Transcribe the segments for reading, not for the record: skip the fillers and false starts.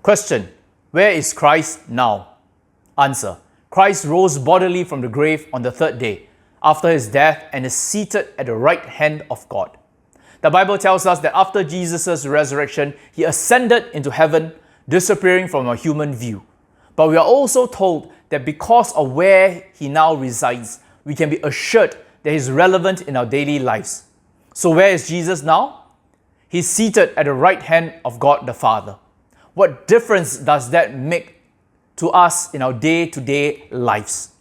Question: where is Christ now? Answer: Christ rose bodily from the grave on the third day after his death and is seated at the right hand of God. The Bible tells us that after Jesus' resurrection, he ascended into heaven, disappearing from our human view. But we are also told that because of where he now resides, we can be assured that he is relevant in our daily lives. So where is Jesus now? He's seated at the right hand of God the Father. What difference does that make to us in our day-to-day lives?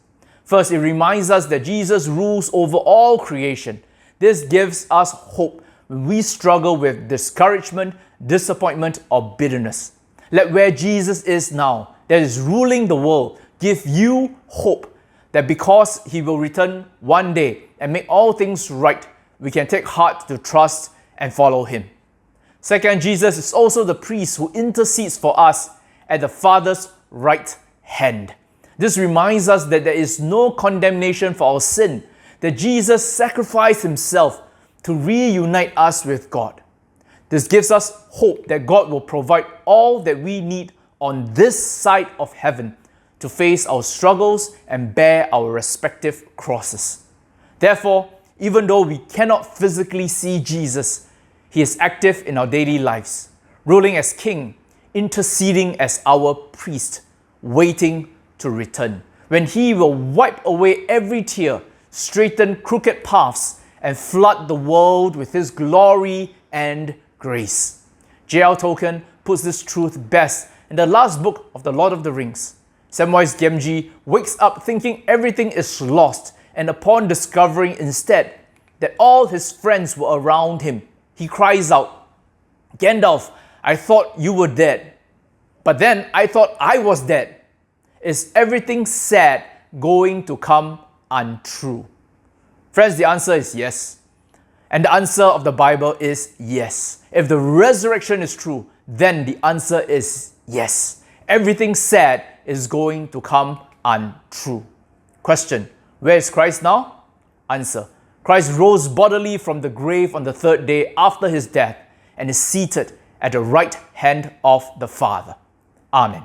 First, it reminds us that Jesus rules over all creation. This gives us hope when we struggle with discouragement, disappointment, or bitterness. Let where Jesus is now, that is ruling the world, give you hope that because he will return one day and make all things right, we can take heart to trust and follow him. Second, Jesus is also the priest who intercedes for us at the Father's right hand. This reminds us that there is no condemnation for our sin, that Jesus sacrificed himself to reunite us with God. This gives us hope that God will provide all that we need on this side of heaven to face our struggles and bear our respective crosses. Therefore, even though we cannot physically see Jesus, he is active in our daily lives, ruling as king, interceding as our priest, waiting to return, when he will wipe away every tear, straighten crooked paths, and flood the world with his glory and grace. J.L. Tolkien puts this truth best in the last book of The Lord of the Rings. Samwise Gamgee wakes up thinking everything is lost, and upon discovering instead that all his friends were around him, he cries out, "Gandalf, I thought you were dead, but then I thought I was dead. Is everything sad going to come untrue?" Friends, the answer is yes. And the answer of the Bible is yes. If the resurrection is true, then the answer is yes. Everything sad is going to come untrue. Question: where is Christ now? Answer: Christ rose bodily from the grave on the third day after his death and is seated at the right hand of the Father. Amen.